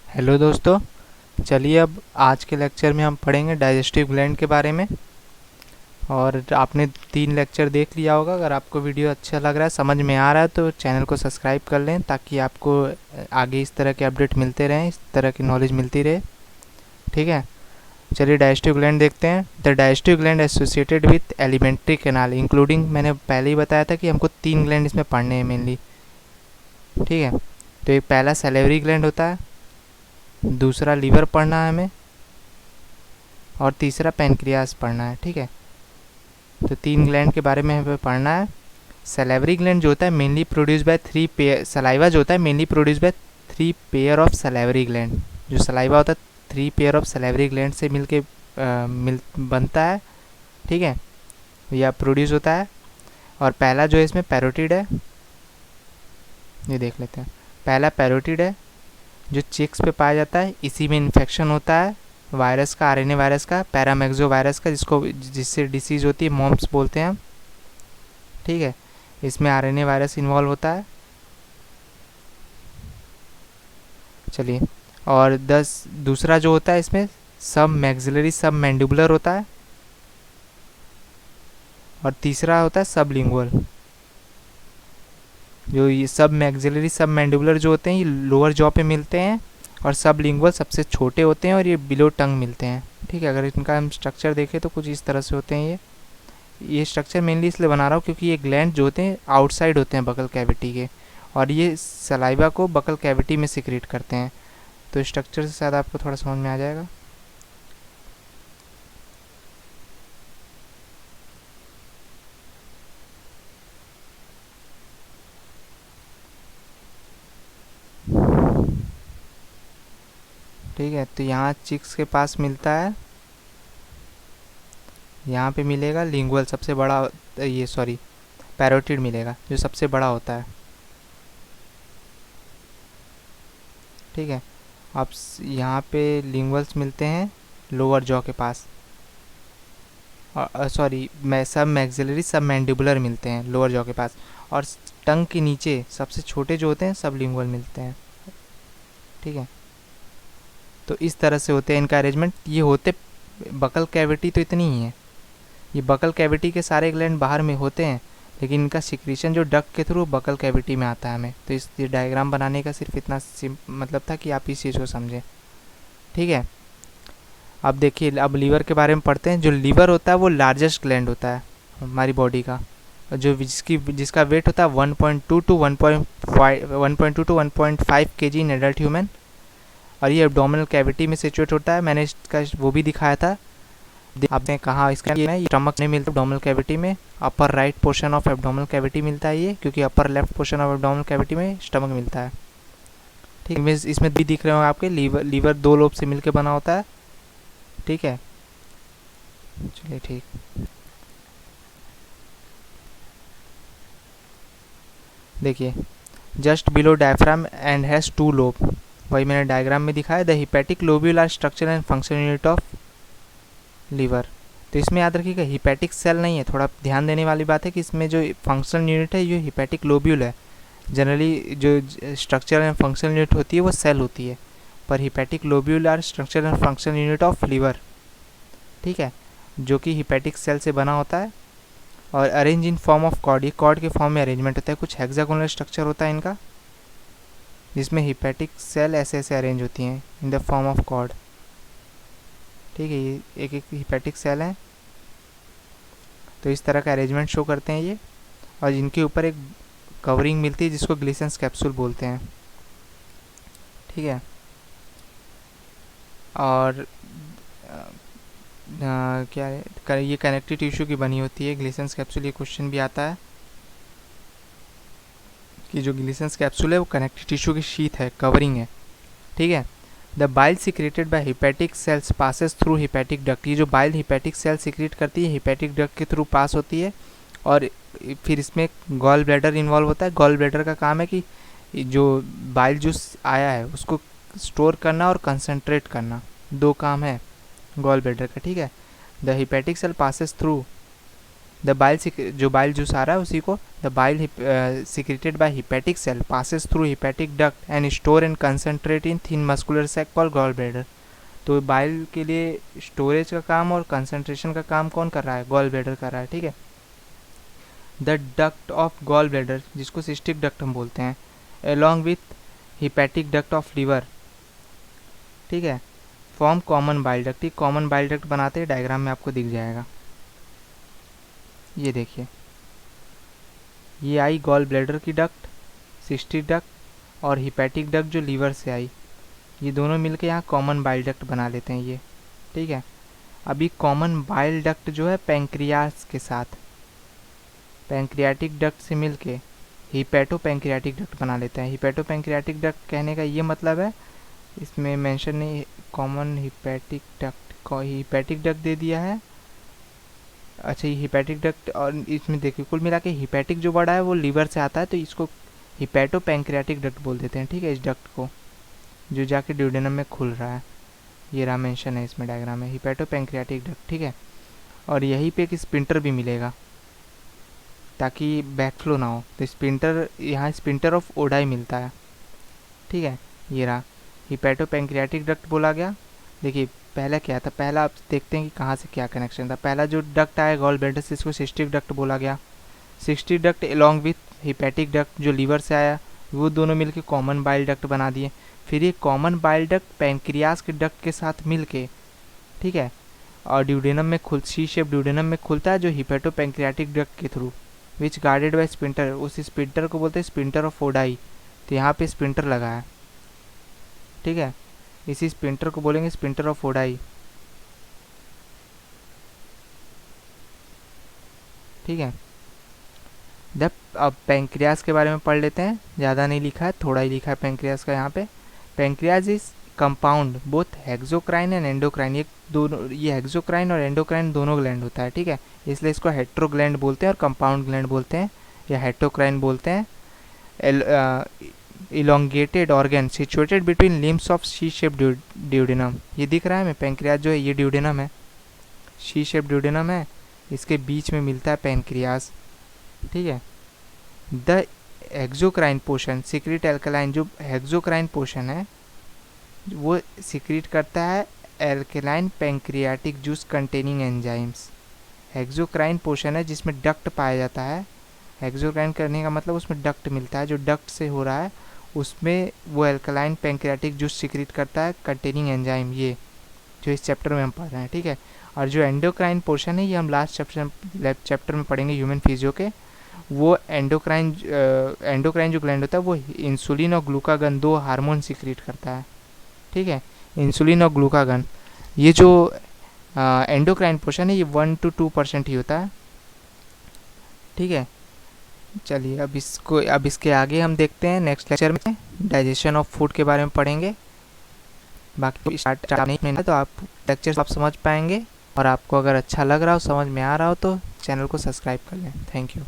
Hello दोस्तों। चलिए अब आज के लेक्चर में हम पढ़ेंगे डाइजेस्टिव ग्लैंड के बारे में। और आपने 3 लेक्चर देख लिया होगा। अगर आपको वीडियो अच्छा लग रहा है, समझ में आ रहा है, तो चैनल को सब्सक्राइब कर लें ताकि आपको आगे इस तरह के अपडेट मिलते रहें, इस तरह की नॉलेज मिलती रहे। ठीक है, चलिए डाइजेस्टिव ग्लैंड देखते हैं। The digestive gland associated with alimentary canal including, मैंने पहले ही बताया था कि हमको 3 ग्लैंड इसमें पढ़ने हैं मेनली। ठीक है, तो एक पहला सैलिवरी ग्लैंड होता है, दूसरा लीवर पढ़ना है हमें, और तीसरा पेनक्रियास पढ़ना है। ठीक है, तो 3 ग्लैंड के बारे में हमें पढ़ना है। सैलिवरी ग्लैंड जो होता है mainly produce by 3 pair, saliva जो होता है mainly produce by 3 pair of salivary gland. जो सलाइवा होता है 3 पेयर ऑफ सैलिवरी ग्लैंड से मिलके बनता है। ठीक है, या प्रोड्यूस होता है। और पहला जो है इसमें पैरोटिड है, ये देख लेते हैं। पहला पैरोटिड है जो चिक्स पे पाया जाता है। इसी में इन्फेक्शन होता है वायरस का, आरएनए वायरस का, पैरामेक्सो वायरस का, जिससे डिसीज़ होती है, मॉम्स बोलते हैं हम। ठीक है, इसमें आरएनए वायरस इन्वॉल्व होता है। चलिए, और दूसरा जो होता है इसमें सब मैक्सिलरी सब मैंडिबुलर होता है। और तीसरा होता है सब लिंगुअल। जो ये सब मैक्सिलरी सब मैंडिबुलर जो होते हैं ये लोअर जॉ पे मिलते हैं, और सब लिंगुअल सबसे छोटे होते हैं, और ये बिलो टंग मिलते हैं। ठीक है, अगर इनका हम स्ट्रक्चर देखें तो कुछ इस तरह से होते हैं। ये स्ट्रक्चर मेनली इसलिए बना रहा हूँ क्योंकि ये ग्लैंड जो होते हैं आउटसाइड होते हैं बकल कैविटी के, और ये सलाइवा को बकल कैविटी में सिक्रेट करते हैं। तो स्ट्रक्चर से शायद आपको थोड़ा समझ में आ जाएगा। ठीक है, तो यहाँ चिक्स के पास मिलता है, यहाँ पे मिलेगा लिंगुअल सबसे बड़ा, ये सॉरी पैरोटिड मिलेगा जो सबसे बड़ा होता है। ठीक है, अब यहाँ पे लिंगुअल्स मिलते हैं लोअर जॉ के पास, और सॉरी सब मैक्सिलरी सब मैंडिबुलर मिलते हैं लोअर जॉ के पास, और टंग के नीचे सबसे छोटे जो होते हैं सब लिंगुअल मिलते हैं। ठीक है, तो इस तरह से होते हैं इनका अरेंजमेंट। ये होते बकल कैविटी तो इतनी ही है, ये बकल कैविटी के सारे ग्लैंड बाहर में होते हैं, लेकिन इनका सिक्रीशन जो डक के थ्रू बकल कैविटी में आता है हमें। तो इस डायग्राम बनाने का सिर्फ इतना मतलब था कि आप इस चीज़ को समझें। ठीक है, अब देखिए, अब लीवर के बारे में पढ़ते हैं। जो लीवर होता है वो लार्जेस्ट ग्लैंड होता है हमारी बॉडी का, जो जिसका वेट होता है 1.2 to 1.5 kg in adult human, और ये एब्डोमिनल कैविटी में सिचुएट होता है। मैंने इसका वो भी दिखाया था, आपने कहा इसका ये स्टमक नहीं मिलता एब्डोमिनल कैविटी में, upper right portion of abdominal cavity मिलता है ये, क्योंकि upper left portion of abdominal cavity में स्टमक मिलता है। ठीक है, इसमें भी दिख रहे हो आपके लीवर 2 लोब से मिलकर बना होता है। ठीक है, चलिए ठीक। देखिए, just below diaphragm and has 2 lobe, वही मैंने डायग्राम में दिखाया। The hepatic lobule are structure and function unit of liver. तो इसमें याद रखिएगा हिपैटिक सेल नहीं है, थोड़ा ध्यान देने वाली बात है कि इसमें जो फंक्शन यूनिट है ये हिपैटिक लोब्यूल है। जनरली जो स्ट्रक्चर एंड फंक्शन यूनिट होती है वो सेल होती है, पर hepatic lobule are structure and function unit of liver. ठीक है, जो कि हिपैटिक सेल से बना होता है, और arrange in form of cord, ये कॉर्ड के फॉर्म में अरेंजमेंट होता है। कुछ हेक्सागोनल स्ट्रक्चर होता है इनका, जिसमें हिपैटिक सेल ऐसे ऐसे अरेंज होती हैं in the form of cord. ठीक है, ये एक एक हिपैटिक सेल है, तो इस तरह का अरेंजमेंट शो करते हैं ये, और इनके ऊपर एक कवरिंग मिलती है जिसको ग्लिसन्स कैप्सूल बोलते हैं। ठीक है, और क्या है, ये कनेक्टिव टिश्यू की बनी होती है ग्लिसन्स कैप्सूल। ये क्वेश्चन भी आता है कि जो ग्लिसन्स कैप्सूल है वो कनेक्टिव टिश्यू की शीथ है, कवरिंग है। ठीक है, the bile secreted by hepatic sales passes through hepatic duct. ये जो बाइल हिपैटिक सेल सिक्रेट करती है हिपैटिक डक्ट के थ्रू पास होती है, और फिर इसमें गॉल ब्लैडर इन्वॉल्व होता है। गॉल ब्लैडर का काम है कि जो बाइल जूस आया है उसको स्टोर करना और कंसंट्रेट करना, 2 काम है गॉल ब्लैडर का। ठीक है, the hepatic cell passes through the bile जो बाइल जूस आ रहा है उसी को, the bile secreted by hepatic cell passes through hepatic duct and store and concentrate in thin muscular sac called gall bladder. तो बाइल के लिए storage का काम और कंसंट्रेशन का काम कौन कर रहा है? गॉल ब्लैडर कर रहा है, ठीक है। The duct of gall bladder, जिसको सिस्टिक डक्ट हम बोलते हैं, along with hepatic duct of liver, ठीक है, फॉर्म कॉमन बाइल डक्ट। ये कॉमन बाइल डक्ट बनाते हैं, डायग्राम में आपको दिख जाएगा। ये देखिए, ये आई गॉल ब्लैडर की डक्ट, सिस्टिक डक्ट, और हिपैटिक डक्ट जो लीवर से आई, ये दोनों मिलके यहाँ कॉमन बाइल डक्ट बना लेते हैं ये, ठीक है। अभी कॉमन बाइल डक्ट जो है पैंक्रियास के साथ, पैंक्रियाटिक डक्ट से मिलके हिपैटो पैंक्रियाटिक डक्ट बना लेते हैं। हिपैटो पैंक्रियाटिक डक्ट कहने का ये मतलब है, इसमें मेंशन नहीं, कॉमन हिपैटिक डक्ट दे दिया है। अच्छा, ये हिपैटिक डक्ट, और इसमें देखिए कुल मिला के हिपैटिक जो वर्ड है वो लीवर से आता है, तो इसको हिपैटो पैंक्रियाटिक डक्ट बोल देते हैं, ठीक है, इस डक्ट को, जो जाके ड्यूडेनम में खुल रहा है। ये रहा मेंशन है इसमें डायग्राम में, हिपैटो पैंक्रियाटिक डक्ट, ठीक है। और यहीं पे एक स्पिंटर भी मिलेगा ताकि बैकफ्लो ना हो, तो स्पिंटर, यहाँ स्पिंटर ऑफ ओडाई मिलता है, ठीक है। ये रहा हिपैटो पैंक्रियाटिक डक्ट बोला गया। देखिए पहला क्या था, पहला आप देखते हैं कि कहाँ से क्या कनेक्शन था। पहला जो डक्ट आया गॉल ब्लैडर से, इसको सिस्टिक डक्ट बोला गया। Cystic duct along with hepatic duct जो लीवर से आया, वो दोनों मिलके कॉमन बाइल डक्ट बना दिए। फिर ये कॉमन बाइल डक्ट पैंक्रियास के डक्ट के साथ मिलके, ठीक है, और ड्यूडेनम में सी शेप ड्यूडेनम में खुलता है, जो हिपैटो पैंक्रियाटिक डक्ट के through, which guarded by sphincter. उस स्पिंटर को बोलते हैं स्पिंटर ऑफ ओडाई। तो यहाँ पे स्पिंटर लगा है, ठीक है, इसी स्पिंटर को बोलेंगे स्पिंटर ऑफ ओडाई, ठीक है। जब अब पैंक्रियास के बारे में पढ़ लेते हैं, ज़्यादा नहीं लिखा है, थोड़ा ही लिखा है पैंक्रियास का यहाँ पे। Pancreas is compound both exocrine and endocrine. ये दोनों, ये हेक्सोक्राइन और एंडोक्राइन दोनों ग्लैंड होता है, ठीक है, इसलिए इसको हेट्रोग्लैंड बोलते हैं और कंपाउंड ग्लैंड बोलते हैं, या हेट्रोक्राइन बोलते हैं। Elongated organ situated between limbs of C shape duodenum. ये दिख रहा है हमें, पैंक्रियास जो है ये ड्यूडेनम है, सी शेप ड्यूडेनम है, इसके बीच में मिलता है पैंक्रियास, ठीक है। The exocrine portion secrete alkaline, जो हेक्सोक्राइन पोर्शन है वो सिक्रीट करता है alkaline pancreatic juice containing enzymes. Exocrine portion है जिसमें डक्ट पाया जाता है। हेक्सोक्राइन करने का मतलब उसमें डक्ट मिलता है, जो डक्ट से हो रहा है उसमें वो एल्कलाइन पैंक्रियाटिक जूस सिक्रीट करता है कंटेनिंग एंजाइम, ये जो इस चैप्टर में हम पढ़ रहे हैं, ठीक है। और जो एंडोक्राइन पोर्शन है ये हम लास्ट चैप्टर में पढ़ेंगे ह्यूमन फिजियो के। वो एंडोक्राइन जो ग्लैंड होता है वो इंसुलिन और ग्लूकागन, दो हार्मोन सिक्रीट करता है, ठीक है, इंसुलिन और ग्लूकागन। ये जो एंडोक्राइन पोर्शन है ये 1 to 2% ही होता है, ठीक है। चलिए अब इसके आगे हम देखते हैं नेक्स्ट लेक्चर में डाइजेशन ऑफ फूड के बारे में पढ़ेंगे। बाकी स्टार्ट नहीं है तो आप लेक्चर आप समझ पाएंगे, और आपको अगर अच्छा लग रहा हो, समझ में आ रहा हो, तो चैनल को सब्सक्राइब कर लें। Thank you.